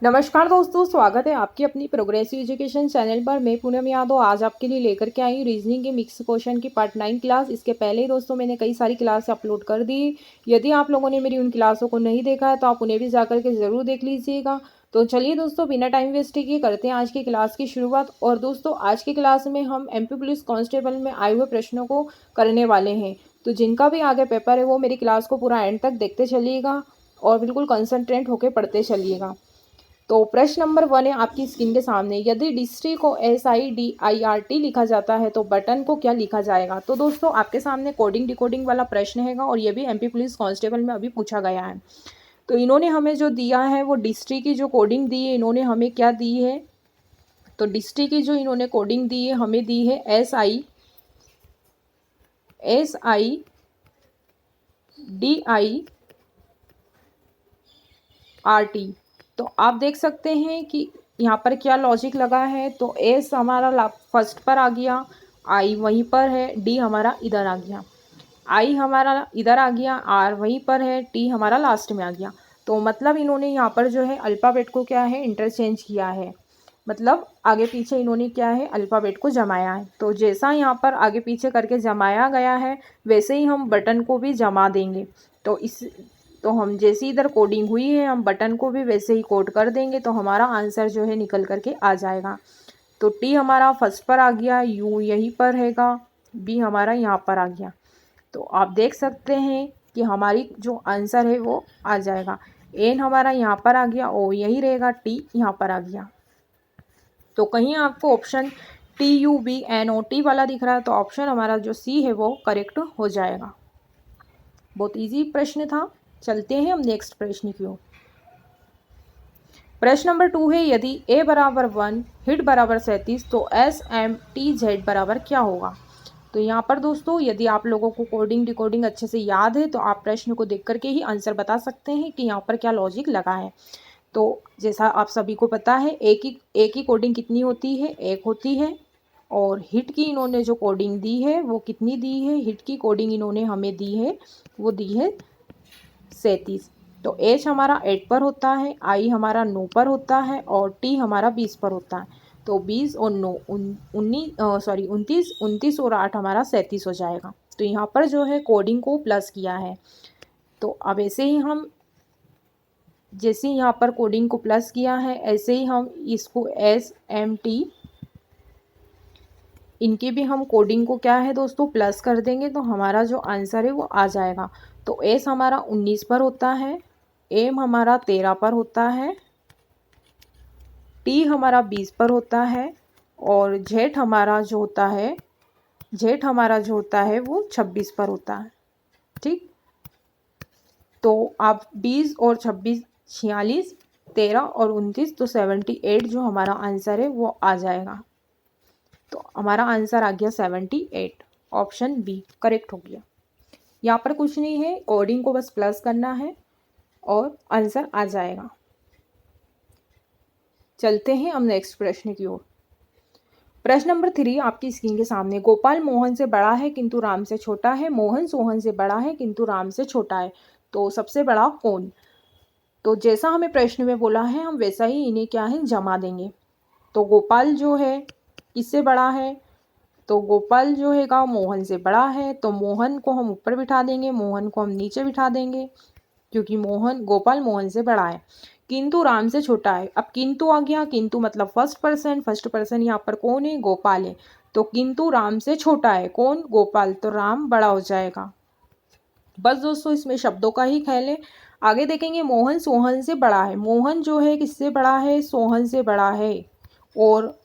नमस्कार दोस्तों, स्वागत है आपकी अपनी प्रोग्रेसिव एजुकेशन चैनल पर। मैं पूनम यादव आज आपके लिए लेकर के आई हूँ रीजनिंग के मिक्स क्वेश्चन की पार्ट 9 क्लास। इसके पहले ही दोस्तों मैंने कई सारी क्लास अपलोड कर दी। यदि आप लोगों ने मेरी उन क्लासों को नहीं देखा है तो आप उन्हें भी जाकर के ज़रूर देख लीजिएगा। तो चलिए दोस्तों, बिना टाइम वेस्ट किए करते हैं आज की क्लास की शुरुआत। और दोस्तों, आज की क्लास में हम एमपी पुलिस कांस्टेबल में आए हुए प्रश्नों को करने वाले हैं। तो जिनका भी आगे पेपर है वो मेरी क्लास को पूरा एंड तक देखते चलिएगा और बिल्कुल कंसंट्रेट होकर पढ़ते चलिएगा। तो प्रश्न नंबर 1 है आपकी स्क्रीन के सामने। यदि डिस्ट्रिक्ट को SIDIRT लिखा जाता है तो बटन को क्या लिखा जाएगा? तो दोस्तों आपके सामने कोडिंग डिकोडिंग वाला प्रश्न हैगा और ये भी एमपी पुलिस कांस्टेबल में अभी पूछा गया है। तो इन्होंने हमें जो दिया है वो डिस्ट्रिक्ट की जो कोडिंग दी है, इन्होंने हमें क्या दी है? तो डिस्ट्रिक्ट की जो इन्होंने कोडिंग दी है हमें दी है SIDIRT। तो आप देख सकते हैं कि यहाँ पर क्या लॉजिक लगा है। तो एस हमारा फर्स्ट पर आ गया, आई वहीं पर है, डी हमारा इधर आ गया, आई हमारा इधर आ गया, आर वहीं पर है, टी हमारा लास्ट में आ गया। तो मतलब इन्होंने यहाँ पर जो है अल्फ़ाबेट को क्या है इंटरचेंज किया है, मतलब आगे पीछे इन्होंने क्या है अल्फ़ाबेट को जमाया है। तो जैसा यहाँ पर आगे पीछे करके जमाया गया है वैसे ही हम बटन को भी जमा देंगे। तो हम जैसी इधर कोडिंग हुई है हम बटन को भी वैसे ही कोड कर देंगे तो हमारा आंसर जो है निकल करके आ जाएगा। तो टी हमारा फर्स्ट पर आ गया, यू यहीं पर हैगा, बी हमारा यहाँ पर आ गया। तो आप देख सकते हैं कि हमारी जो आंसर है वो आ जाएगा। एन हमारा यहाँ पर आ गया, ओ यही रहेगा, टी यहाँ पर आ गया। तो कहीं आपको ऑप्शन TUBNOT वाला दिख रहा है तो ऑप्शन हमारा जो सी है वो करेक्ट हो जाएगा। बहुत इजी प्रश्न था। चलते हैं हम नेक्स्ट प्रश्न की ओर। प्रश्न नंबर 2 है, यदि A बराबर 1, हिट बराबर 37 तो SMTZ बराबर क्या होगा? तो यहाँ पर दोस्तों यदि आप लोगों को कोडिंग डिकोडिंग अच्छे से याद है तो आप प्रश्न को देख करके ही आंसर बता सकते हैं कि यहाँ पर क्या लॉजिक लगा है। तो जैसा आप सभी को पता है एक ही कोडिंग कितनी होती है? एक होती है। और हिट की इन्होंने जो कोडिंग दी है वो कितनी दी है? हिट की कोडिंग इन्होंने हमें दी है वो दी है 37। तो एच हमारा 8 पर होता है, आई हमारा 9 पर होता है और टी हमारा 20 पर होता है। तो 20 और 9 29 और 8 हमारा 37 हो जाएगा। तो यहाँ पर जो है कोडिंग को प्लस किया है। तो अब ऐसे ही हम जैसे यहाँ पर कोडिंग को प्लस किया है ऐसे ही हम इसको SMT इनकी भी हम कोडिंग को क्या है दोस्तों प्लस कर देंगे तो हमारा जो आंसर है वो आ जाएगा। तो एस हमारा 19 पर होता है, एम हमारा 13 पर होता है, टी हमारा 20 पर होता है और जेड हमारा जो होता है वो 26 पर होता है। ठीक, तो आप 20 और 26 46, 13 और 29 तो 78 जो हमारा आंसर है वो आ जाएगा। तो हमारा आंसर आ गया 78, ऑप्शन बी करेक्ट हो गया। यहाँ पर कुछ नहीं है, कोडिंग को बस प्लस करना है और आंसर आ जाएगा। चलते हैं हम नेक्स्ट प्रश्न की ओर। प्रश्न नंबर 3 आपकी स्क्रीन के सामने। गोपाल मोहन से बड़ा है किंतु राम से छोटा है, मोहन सोहन से बड़ा है किंतु राम से छोटा है, तो सबसे बड़ा कौन? तो जैसा हमें प्रश्न में बोला है हम वैसा ही इन्हें क्या है जमा देंगे। तो गोपाल जो है किससे बड़ा है? तो गोपाल जो है मोहन से बड़ा है, तो मोहन को हम ऊपर बिठा देंगे, मोहन को हम नीचे बिठा देंगे क्योंकि गोपाल मोहन से बड़ा है। किंतु राम से छोटा है। अब किंतु आ गया, किंतु मतलब फर्स्ट पर्सन यहाँ पर कौन है? गोपाल है। तो किंतु राम से छोटा है कौन? गोपाल, तो राम बड़ा हो जाएगा। बस दोस्तों इसमें शब्दों का ही ख्याल है। आगे देखेंगे, मोहन सोहन से बड़ा है। मोहन जो है किससे बड़ा है? सोहन से बड़ा है। और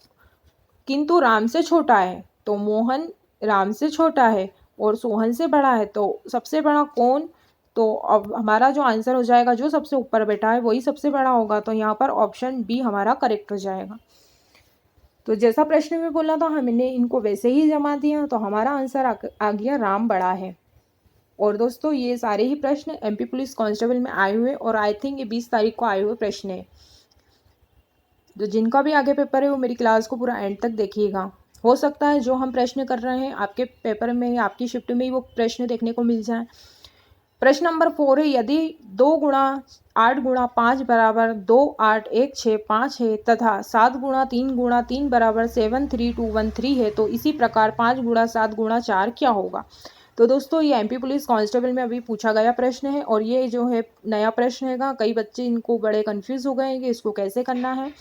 किंतु राम से छोटा है, तो मोहन राम से छोटा है और सोहन से बड़ा है, तो सबसे बड़ा कौन? तो अब हमारा जो आंसर हो जाएगा जो सबसे ऊपर बैठा है वही सबसे बड़ा होगा। तो यहाँ पर ऑप्शन बी हमारा करेक्ट हो जाएगा। तो जैसा प्रश्न में बोला था हमने इनको वैसे ही जमा दिया तो हमारा आंसर आ गया राम बड़ा है। और दोस्तों ये सारे ही प्रश्न एमपी पुलिस कांस्टेबल में आए हुए और आई थिंक ये 20 तारीख को आए हुए प्रश्न है। तो जिनका भी आगे पेपर है वो मेरी क्लास को पूरा एंड तक देखिएगा। हो सकता है जो हम प्रश्न कर रहे हैं आपके पेपर में या आपकी शिफ्ट में ही वो प्रश्न देखने को मिल जाए। प्रश्न नंबर 4 है, यदि 2 गुणा 8 गुणा 5 बराबर 2 8 1 6 5 है तथा 7 गुणा 3 बराबर 7 3 2 1 3 है, तो इसी प्रकार 5 गुणा 7 गुणा 4 क्या होगा। तो दोस्तों ये एमपी पुलिस कांस्टेबल में अभी पूछा गया प्रश्न है और ये जो है नया प्रश्न हैगा। कई बच्चे इनको बड़े कंफ्यूज हो गए हैं कि इसको कैसे करना है।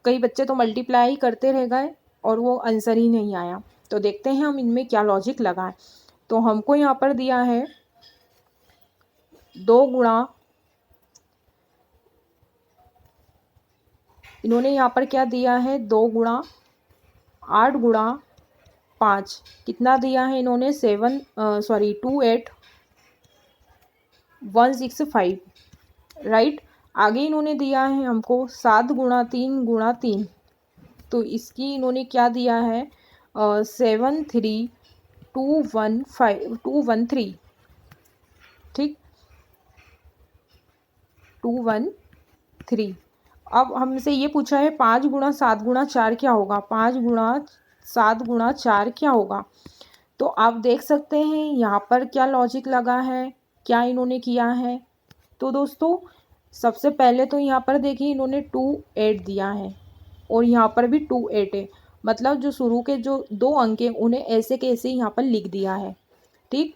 कई बच्चे तो मल्टीप्लाई ही करते रह गए और वो आंसर ही नहीं आया। तो देखते हैं हम इनमें क्या लॉजिक लगा है। तो हमको यहाँ पर दिया है 2 गुणा, इन्होंने यहाँ पर क्या दिया है 2 गुणा 8 गुणा 5, कितना दिया है इन्होंने 28165, राइट। आगे इन्होंने दिया है हमको 7 गुणा 3 गुणा 3, तो इसकी इन्होंने क्या दिया है 73213, ठीक 213। अब हमसे ये पूछा है 5 गुणा 7 गुणा 4 क्या होगा, 5 गुणा 7 गुणा 4 क्या होगा। तो आप देख सकते हैं यहाँ पर क्या लॉजिक लगा है, क्या इन्होंने किया है। तो दोस्तों सबसे पहले तो यहाँ पर देखिए इन्होंने 2 8 दिया है और यहाँ पर भी 2 8 है, मतलब जो शुरू के जो 2 अंक हैं उन्हें ऐसे के ऐसे यहाँ पर लिख दिया है, ठीक।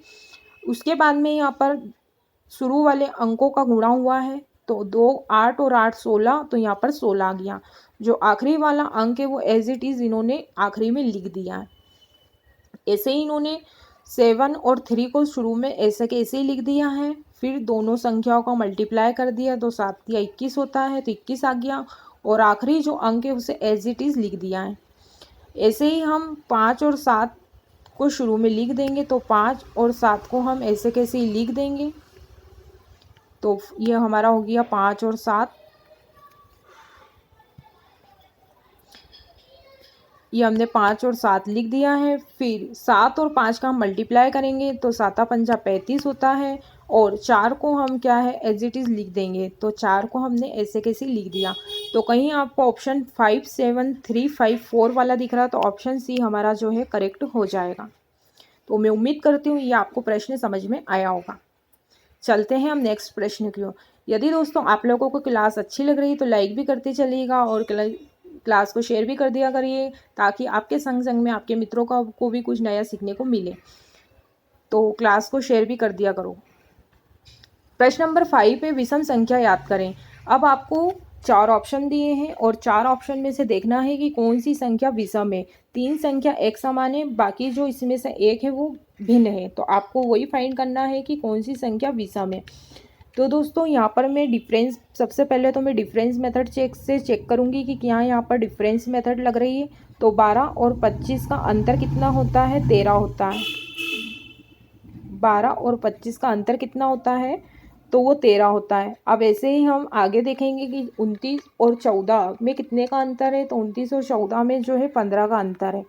उसके बाद में यहाँ पर शुरू वाले अंकों का गुणा हुआ है, तो 2 8 और 8 16, तो यहाँ पर 16 आ गया। जो आखिरी वाला अंक है वो एज इट इज़ इन्होंने आखिरी में लिख दिया है। ऐसे ही इन्होंने 7 और 3 को शुरू में ऐसे के ऐसे ही लिख दिया है। फिर दोनों संख्याओं का मल्टीप्लाई कर दिया तो 7 या 21 होता है, तो 21 आ गया और आखिरी जो अंक है उसे एज इट इज़ लिख दिया है। ऐसे ही हम 5 और 7 को शुरू में लिख देंगे, तो 5 और 7 को हम ऐसे कैसे ही लिख देंगे, तो ये हमारा हो गया 5 और 7, ये हमने 5 और 7 लिख दिया है। फिर 7 और 5 का हम मल्टीप्लाई करेंगे तो 7 पंजा 35 होता है और 4 को हम क्या है एज इट इज़ लिख देंगे, तो 4 को हमने ऐसे कैसे लिख दिया। तो कहीं आपको ऑप्शन 5 7 3 5 4 वाला दिख रहा है, तो ऑप्शन सी हमारा जो है करेक्ट हो जाएगा। तो मैं उम्मीद करती हूँ ये आपको प्रश्न समझ में आया होगा। चलते हैं हम नेक्स्ट प्रश्न की ओर। यदि दोस्तों आप लोगों को क्लास अच्छी लग रही है तो लाइक भी करते चलिएगा और क्लास को शेयर भी कर दिया करिए, ताकि आपके संग संग में आपके मित्रों को भी कुछ नया सीखने को मिले। तो क्लास को शेयर भी कर दिया करो। प्रश्न नंबर 5 पे विषम संख्या याद करें। अब आपको 4 ऑप्शन दिए हैं और 4 ऑप्शन में से देखना है कि कौन सी संख्या विषम है। 3 संख्या एक समान है, बाकी जो इसमें से एक है वो भिन्न है, तो आपको वही फाइंड करना है कि कौन सी संख्या विषम है। तो दोस्तों यहाँ पर मैं डिफरेंस, सबसे पहले तो मैं डिफरेंस मेथड से चेक करूँगी कि क्या यहाँ पर डिफरेंस मेथड लग रही है। तो 12 और 25 का अंतर कितना होता है, 13 होता है। 12 और 25 का अंतर कितना होता है, तो वो 13 होता है। अब ऐसे ही हम आगे देखेंगे कि 29 और 14 में कितने का अंतर है, तो 29 और 14 में जो है 15 का अंतर है।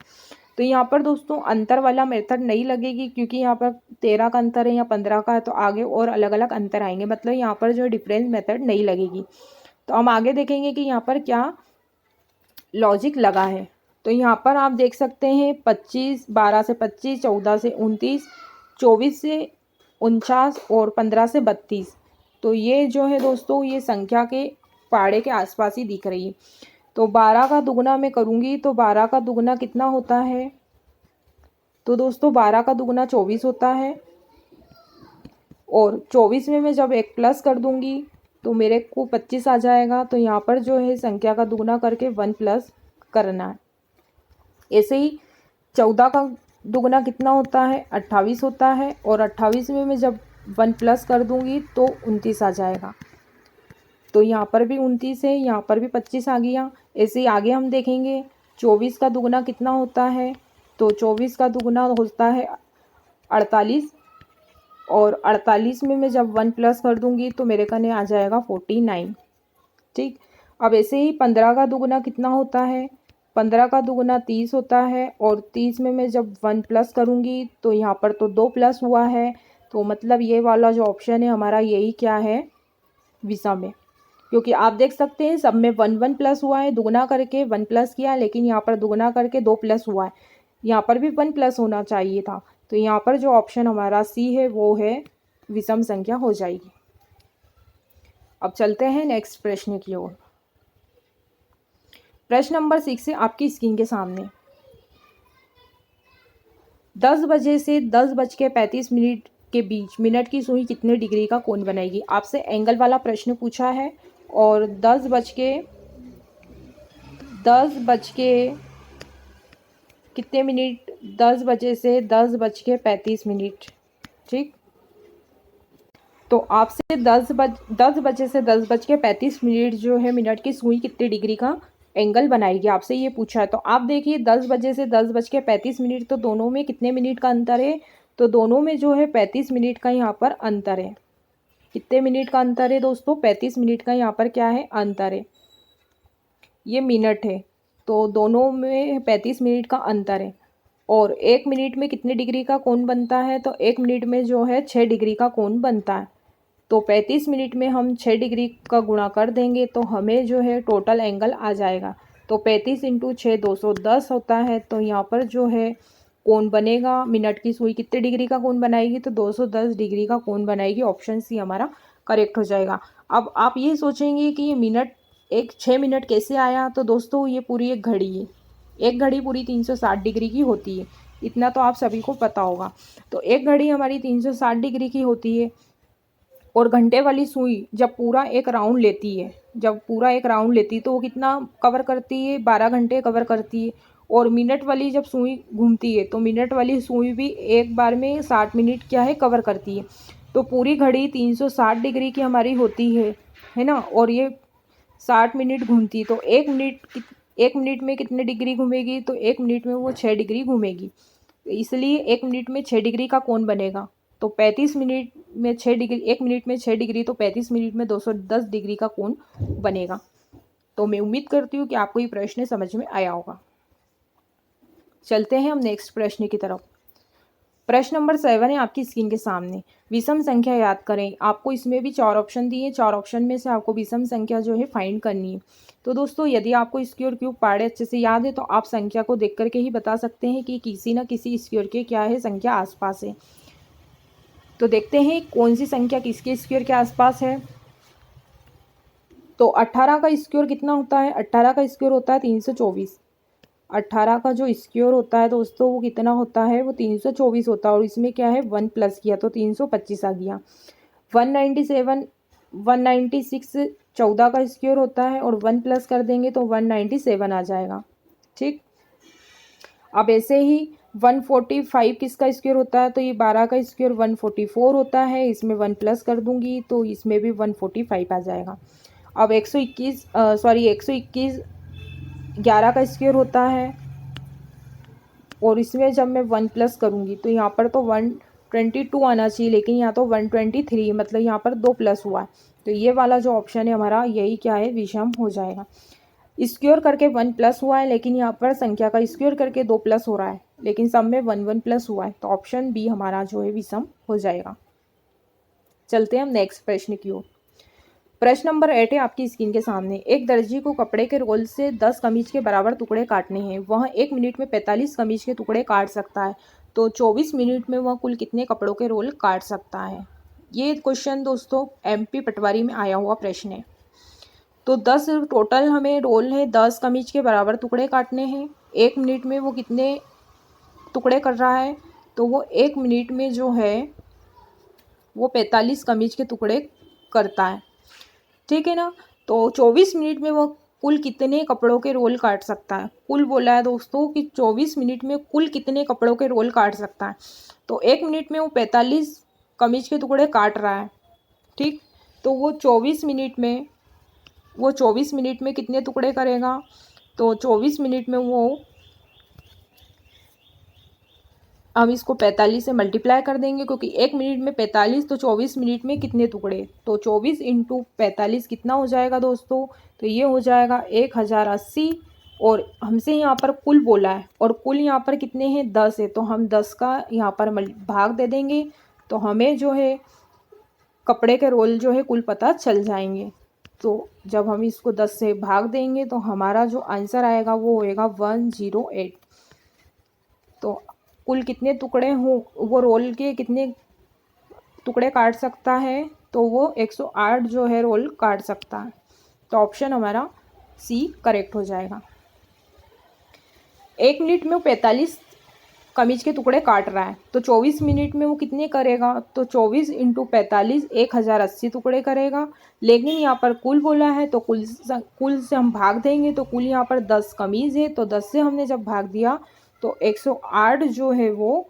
तो यहाँ पर दोस्तों अंतर वाला मेथड नहीं लगेगी, क्योंकि यहाँ पर 13 का अंतर है या 15 का है, तो आगे और अलग अलग अंतर आएंगे, मतलब यहाँ पर जो डिफरेंस मेथड नहीं लगेगी। तो हम आगे देखेंगे कि यहाँ पर क्या लॉजिक लगा है। तो यहाँ पर आप देख सकते हैं 25, 12 से 25, 14 से 29, 24 से 49 और 15 से 32। तो ये जो है दोस्तों ये संख्या के पाड़े के आसपास ही दिख रही है। तो 12 का दुगना मैं करूँगी तो 12 का दुगना कितना होता है, तो दोस्तों 12 का दुगना 24 होता है और 24 में मैं जब एक प्लस कर दूँगी तो मेरे को 25 आ जाएगा। तो यहाँ पर जो है संख्या का दुगना करके 1 प्लस करना है। ऐसे ही 14 का दुगना कितना होता है, 28 होता है और 28 में मैं जब 1 प्लस कर दूँगी तो 29 आ जाएगा। तो यहाँ पर भी 29 है, यहाँ पर भी 25 आ गया। ऐसे ही आगे हम देखेंगे 24 का दुगना कितना होता है, तो 24 का दुगना होता है 48 और 48 में मैं जब 1 प्लस कर दूँगी तो मेरे कने आ जाएगा 49, ठीक। अब ऐसे ही 15 का दुगना कितना होता है, 15 का दुगना 30 होता है और 30 में मैं जब 1 प्लस करूँगी तो यहाँ पर तो 2 प्लस हुआ है, तो मतलब ये वाला जो ऑप्शन है हमारा यही क्या है, विषम है। क्योंकि आप देख सकते हैं सब में 1 1 प्लस हुआ है, दुगना करके 1 प्लस किया, लेकिन यहाँ पर दुगना करके 2 प्लस हुआ है, यहाँ पर भी 1 प्लस होना चाहिए था। तो यहाँ पर जो ऑप्शन हमारा सी है वो है विषम संख्या हो जाएगी। अब चलते हैं नेक्स्ट प्रश्न की ओर। प्रश्न नंबर 6 है आपकी स्क्रीन के सामने। 10 बजे से 10:35 के बीच मिनट की सुई कितने डिग्री का कोण बनाएगी। आपसे एंगल वाला प्रश्न पूछा है और 10 बज के कितने मिनट, 10 बजे से 10:35। ठीक, तो आपसे 10 बजे से 10:35 जो है मिनट की सुई कितने डिग्री का एंगल बनाएगी, आपसे ये पूछा है। तो आप देखिए 10 बजे से 10:35 तो दोनों में कितने मिनट का अंतर है, तो दोनों में जो है 35 मिनट का यहाँ पर अंतर है। कितने मिनट का अंतर है दोस्तों, 35 मिनट का यहाँ पर क्या है अंतर है, ये मिनट है, तो दोनों में 35 मिनट का अंतर है। और 1 मिनट में कितने डिग्री का कोण बनता है, तो 1 मिनट में जो है 6 डिग्री का कोण बनता है। तो 35 मिनट में हम 6 डिग्री का गुणा कर देंगे तो हमें जो है टोटल एंगल आ जाएगा। तो 35 × 6 210 होता है। तो यहाँ पर जो है कोण बनेगा, मिनट की सुई कितने डिग्री का कोण बनाएगी, तो 210 डिग्री का कोण बनाएगी। ऑप्शन सी हमारा करेक्ट हो जाएगा। अब आप ये सोचेंगे कि ये मिनट 6 मिनट कैसे आया, तो दोस्तों ये पूरी एक घड़ी है, एक घड़ी पूरी 360 डिग्री की होती है, इतना तो आप सभी को पता होगा। तो एक घड़ी हमारी 360 डिग्री की होती है और घंटे वाली सुई जब पूरा एक राउंड लेती है, तो वो कितना कवर करती है, 12 घंटे कवर करती है। और मिनट वाली जब सुई घूमती है तो मिनट वाली सुई भी एक बार में 60 मिनट क्या है कवर करती है। तो पूरी घड़ी 360 डिग्री की हमारी होती है ना, और ये 60 मिनट घूमती, तो एक मिनट में कितने डिग्री घूमेगी, तो 1 मिनट में वो 6 डिग्री घूमेगी। इसलिए 1 मिनट में 6 डिग्री का कोण बनेगा। तो 35 मिनट में 6 डिग्री, 1 मिनट में 6 डिग्री, तो 35 मिनट में 210 डिग्री का कोण बनेगा। तो मैं उम्मीद करती हूँ कि आपको ये प्रश्न समझ में आया होगा। चलते हैं हम नेक्स्ट प्रश्न की तरफ। प्रश्न नंबर 7 है आपकी स्क्रीन के सामने। विषम संख्या याद करें। आपको इसमें भी 4 ऑप्शन दिए, 4 ऑप्शन में से आपको विषम संख्या जो है फाइंड करनी है। तो दोस्तों यदि आपको स्क्वायर क्यूब पार्ट अच्छे से याद है तो आप संख्या को देख करके ही बता सकते हैं कि किसी न किसी स्क्वायर के क्या है संख्या आसपास है। तो देखते हैं कौन सी संख्या किसके स्क्वायर के आसपास है। तो 18 का स्क्वायर कितना होता है, 18 का स्क्वायर होता है 324। 18 का जो स्क्वायर होता है दोस्तों वो कितना होता है, वो 324 होता है। और इसमें क्या है 1 प्लस किया तो 325 आ गया। 196 14 का स्क्वायर होता है और 1 प्लस कर देंगे तो 197 आ जाएगा। ठीक, अब ऐसे ही 145 किसका स्क्वायर होता है, तो ये 12 का स्क्वायर 144 होता है। इसमें 1 प्लस कर दूंगी तो इसमें भी 145 आ जाएगा। अब 121 11 का स्क्वायर होता है और इसमें जब मैं 1 प्लस करूँगी तो यहाँ पर तो 122 आना चाहिए, लेकिन यहाँ तो 123, मतलब यहाँ पर 2 प्लस हुआ है। तो ये वाला जो ऑप्शन है हमारा यही क्या है विषम हो जाएगा। स्क्वायर करके 1 प्लस हुआ है, लेकिन यहाँ पर संख्या का स्क्वायर करके 2 प्लस हो रहा है, लेकिन सब में 1 प्लस हुआ है। तो ऑप्शन बी हमारा जो है विषम हो जाएगा। चलते हैं हम नेक्स्ट प्रश्न की ओर। प्रश्न नंबर 8 है आपकी स्क्रीन के सामने। एक दर्जी को कपड़े के रोल से 10 कमीज के बराबर टुकड़े काटने हैं। वह 1 मिनट में 45 कमीज के टुकड़े काट सकता है, तो 24 मिनट में वह कुल कितने कपड़ों के रोल काट सकता है। ये क्वेश्चन दोस्तों MP पटवारी में आया हुआ प्रश्न है। तो 10 टोटल हमें रोल है, 10 कमीज के बराबर टुकड़े काटने हैं। 1 मिनट में वो कितने टुकड़े कर रहा है, तो वो 1 मिनट में जो है वो 45 कमीज के टुकड़े करता है। ठीक है ना, तो 24 मिनट में वो कुल कितने कपड़ों के रोल काट सकता है। कुल बोला है दोस्तों कि 24 मिनट में कुल कितने कपड़ों के रोल काट सकता है। तो 1 मिनट में वो 45 कमीज के टुकड़े काट रहा है। ठीक, तो वो 24 मिनट में कितने टुकड़े करेगा, तो 24 मिनट में वो हम इसको 45 से मल्टीप्लाई कर देंगे, क्योंकि 1 मिनट में 45, तो 24 मिनट में कितने टुकड़े, तो 24 × 45 कितना हो जाएगा दोस्तों, तो ये हो जाएगा 1080। और हमसे यहाँ पर कुल बोला है और कुल यहाँ पर कितने हैं 10 है, तो हम 10 का यहाँ पर भाग दे देंगे तो हमें जो है कपड़े के रोल जो है कुल पता चल जाएंगे। तो जब हम इसको 10 से भाग देंगे तो हमारा जो आंसर आएगा वो होएगा 108। तो कुल कितने टुकड़े हो, वो रोल के कितने टुकड़े काट सकता है तो वो 108 जो है रोल काट सकता है। तो ऑप्शन हमारा सी करेक्ट हो जाएगा। 1 मिनट में वो 45 कमीज के टुकड़े काट रहा है, तो 24 मिनट में वो कितने करेगा? तो 24 इंटू 45 1080 टुकड़े करेगा। लेकिन यहाँ पर कुल बोला है तो कुल से हम भाग देंगे, तो कुल यहाँ पर 10 कमीज है, तो 10 से हमने जब भाग दिया तो 108 जो है वो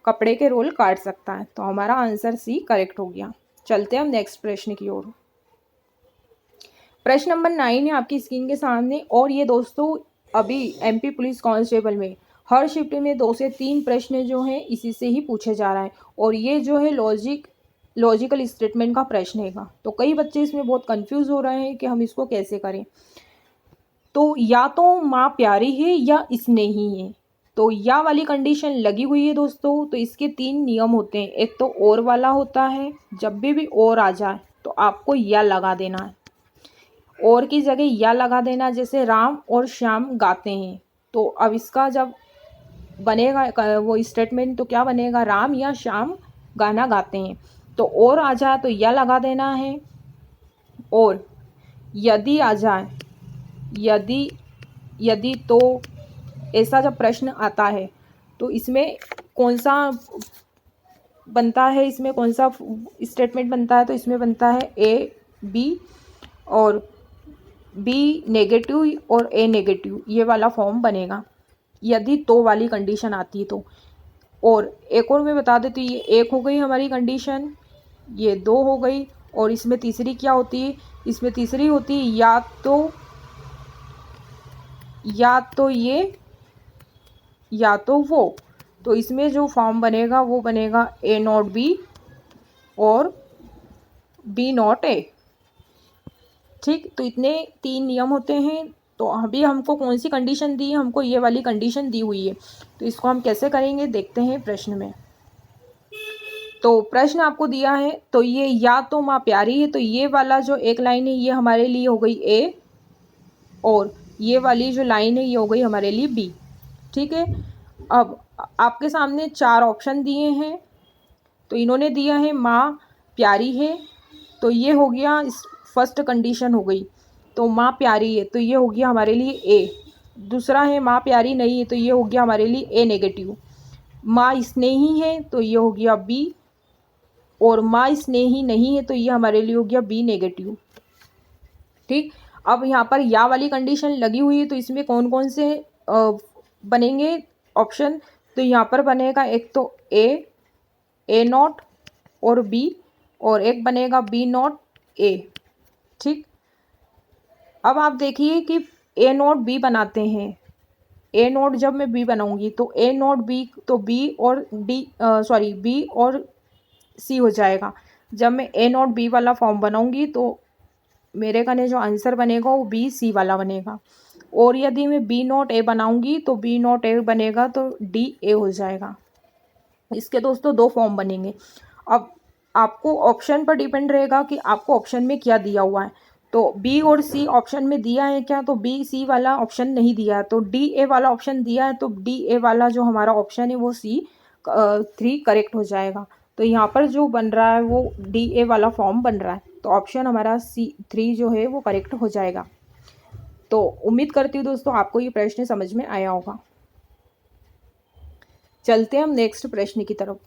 कपड़े के रोल काट सकता है। तो हमारा आंसर सी करेक्ट हो गया। चलते हैं हम नेक्स्ट प्रश्न की ओर। प्रश्न नंबर 9 है आपकी स्क्रीन के सामने, और ये दोस्तों अभी एमपी पुलिस कांस्टेबल में हर शिफ्ट में 2 से 3 प्रश्न जो हैं इसी से ही पूछे जा रहा है, और ये जो है लॉजिकल स्टेटमेंट का प्रश्न है। तो कई बच्चे इसमें बहुत कंफ्यूज हो रहे हैं कि हम इसको कैसे करें। तो या तो माँ प्यारी है या स्नेही है, तो या वाली कंडीशन लगी हुई है दोस्तों। तो इसके 3 नियम होते हैं। एक तो और वाला होता है, जब भी और आ जाए तो आपको या लगा देना है, और की जगह या लगा देना। जैसे राम और श्याम गाते हैं, तो अब इसका जब बनेगा वो स्टेटमेंट तो क्या बनेगा? राम या श्याम गाना गाते हैं। तो और आ जाए तो या लगा देना है, और यदि आ जाए, यदि तो ऐसा जब प्रश्न आता है तो इसमें कौन सा बनता है, इसमें कौन सा स्टेटमेंट बनता है? तो इसमें बनता है ए बी, और बी नेगेटिव और ए नेगेटिव, ये वाला फॉर्म बनेगा यदि तो वाली कंडीशन आती है तो। और एक और मैं बता देती हूँ, ये 1 हो गई हमारी कंडीशन, ये 2 हो गई, और इसमें तीसरी क्या होती है? इसमें तीसरी होती है या तो ये या तो वो। तो इसमें जो फॉर्म बनेगा वो बनेगा ए नॉट बी और बी नॉट ए। ठीक, तो इतने 3 नियम होते हैं। तो अभी हमको कौन सी कंडीशन दी है? हमको ये वाली कंडीशन दी हुई है। तो इसको हम कैसे करेंगे देखते हैं प्रश्न में। तो प्रश्न आपको दिया है, तो ये या तो माँ प्यारी है, तो ये वाला जो एक लाइन है ये हमारे लिए हो गई ए, और ये वाली जो लाइन है ये हो गई हमारे लिए बी। ठीक है, अब आपके सामने 4 ऑप्शन दिए हैं। तो इन्होंने दिया है माँ प्यारी है, तो ये हो गया फर्स्ट कंडीशन हो गई। तो माँ प्यारी है तो ये हो गया हमारे लिए ए। दूसरा है माँ प्यारी नहीं है, तो ये हो गया हमारे लिए ए नेगेटिव। माँ स्नेही है तो ये हो गया बी, और माँ स्नेही नहीं है तो ये हमारे लिए हो गया बी नेगेटिव। ठीक, अब यहाँ पर या वाली कंडीशन लगी हुई है, तो इसमें कौन कौन से बनेंगे ऑप्शन? तो यहाँ पर बनेगा एक तो ए नॉट और बी, और एक बनेगा बी नॉट ए। ठीक, अब आप देखिए कि ए नॉट बी बनाते हैं। ए नॉट जब मैं बी बनाऊंगी तो ए नॉट बी, तो बी और बी और सी हो जाएगा। जब मैं ए नॉट बी वाला फॉर्म बनाऊंगी तो मेरे कने जो आंसर बनेगा वो बी सी वाला बनेगा। और यदि मैं बी नॉट ए बनाऊंगी तो बी नॉट ए बनेगा, तो डी ए हो जाएगा। इसके दोस्तों 2 फॉर्म बनेंगे। अब आपको ऑप्शन पर डिपेंड रहेगा कि आपको ऑप्शन में क्या दिया हुआ है। तो बी और सी ऑप्शन में दिया है क्या? तो बी सी वाला ऑप्शन नहीं दिया है। तो डी ए वाला ऑप्शन दिया है, तो डी ए वाला जो हमारा ऑप्शन है वो सी 3 करेक्ट हो जाएगा। तो यहाँ पर जो बन रहा है वो डी ए वाला फॉर्म बन रहा है। तो ऑप्शन हमारा C3 जो है वो करेक्ट हो जाएगा। तो उम्मीद करती हूँ दोस्तों आपको ये प्रश्न समझ में आया होगा। चलते हैं हम नेक्स्ट प्रश्न की तरफ।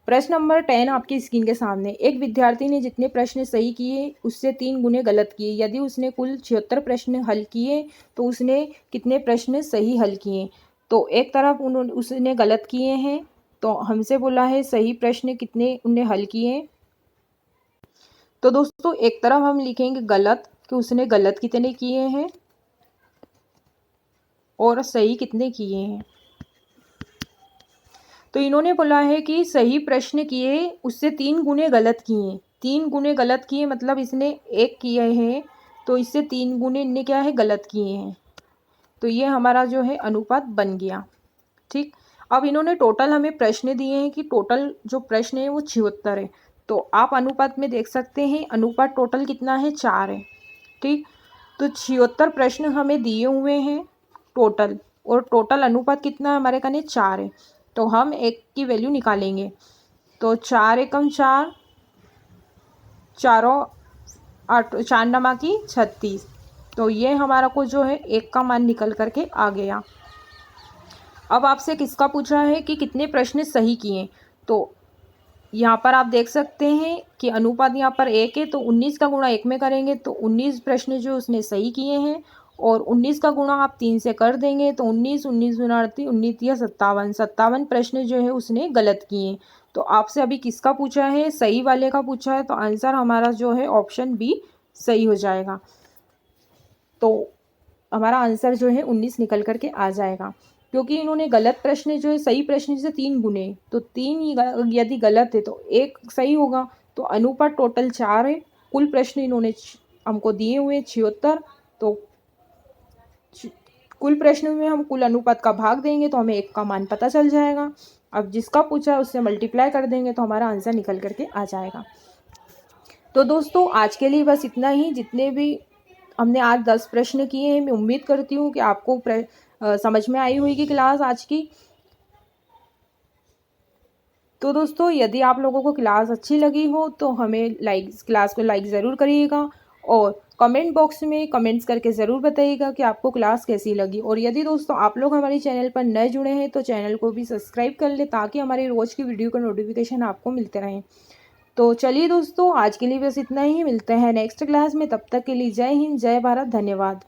प्रश्न नंबर 10 आपकी स्क्रीन के सामने। एक विद्यार्थी ने जितने प्रश्न सही किए उससे 3 गुने गलत किए। यदि उसने कुल 76 प्रश्न हल किए तो उसने कितने प्रश्न सही हल किए? तो एक तरफ उसने गलत किए हैं, तो हमसे बोला है सही प्रश्न कितने उन्हें हल किए। तो दोस्तों एक तरफ हम लिखेंगे गलत कि उसने गलत कितने किए हैं और सही कितने किए हैं। तो इन्होंने बोला है कि सही प्रश्न किए उससे 3 गुने गलत किए। 3 गुने गलत किए मतलब इसने 1 किए हैं, तो इससे 3 गुने इनने क्या है गलत किए हैं। तो ये हमारा जो है अनुपात बन गया। ठीक, अब इन्होंने टोटल हमें प्रश्न दिए हैं कि टोटल जो प्रश्न है वो 76 है। तो आप अनुपात में देख सकते हैं अनुपात टोटल कितना है 4 है। ठीक, तो 76 प्रश्न हमें दिए हुए हैं टोटल, और टोटल अनुपात कितना है हमारे कने 4 है। तो हम एक की वैल्यू निकालेंगे। तो 4 एकम 4, चारों 8, 4 नवा 36। तो ये हमारा को जो है 1 का मान निकल करके आ गया। अब आपसे किसका पूछा है कि कितने प्रश्न सही किए। तो यहाँ पर आप देख सकते हैं कि अनुपात यहाँ पर 1 है, तो 19 का गुणा 1 में करेंगे तो 19 प्रश्न जो उसने सही किए हैं, और 19 का गुणा आप 3 से कर देंगे तो 19, 19 गुना 38, 19 या 57, 57 प्रश्न जो है उसने गलत किए। तो आपसे अभी किसका पूछा है, सही वाले का पूछा है, तो आंसर हमारा जो है ऑप्शन बी सही हो जाएगा। तो हमारा आंसर जो है 19 निकल करके आ जाएगा, क्योंकि इन्होंने गलत प्रश्न जो है सही प्रश्न से 3 गुने, तो 3 यदि गलत है तो 1 सही होगा। तो अनुपात टोटल 4 है, कुल प्रश्न इन्होंने हमको दिए हुए 76, तो कुल प्रश्न में हम कुल अनुपात का भाग देंगे तो हमें 1 का मान पता चल जाएगा। अब जिसका पूछा है उससे मल्टीप्लाई कर देंगे तो हमारा आंसर निकल करके आ जाएगा। तो दोस्तों आज के लिए बस इतना ही। जितने भी हमने आज 10 प्रश्न किए हैं, मैं उम्मीद करती हूँ कि आपको समझ में आई होगी क्लास आज की। तो दोस्तों यदि आप लोगों को क्लास अच्छी लगी हो तो हमें क्लास को लाइक ज़रूर करिएगा, और कमेंट बॉक्स में कमेंट्स करके ज़रूर बताइएगा कि आपको क्लास कैसी लगी। और यदि दोस्तों आप लोग हमारे चैनल पर नए जुड़े हैं तो चैनल को भी सब्सक्राइब कर ले, ताकि हमारे रोज़ की वीडियो का नोटिफिकेशन आपको मिलते रहें। तो चलिए दोस्तों आज के लिए बस इतना ही, मिलते हैं नेक्स्ट क्लास में। तब तक के लिए जय हिंद, जय भारत, धन्यवाद।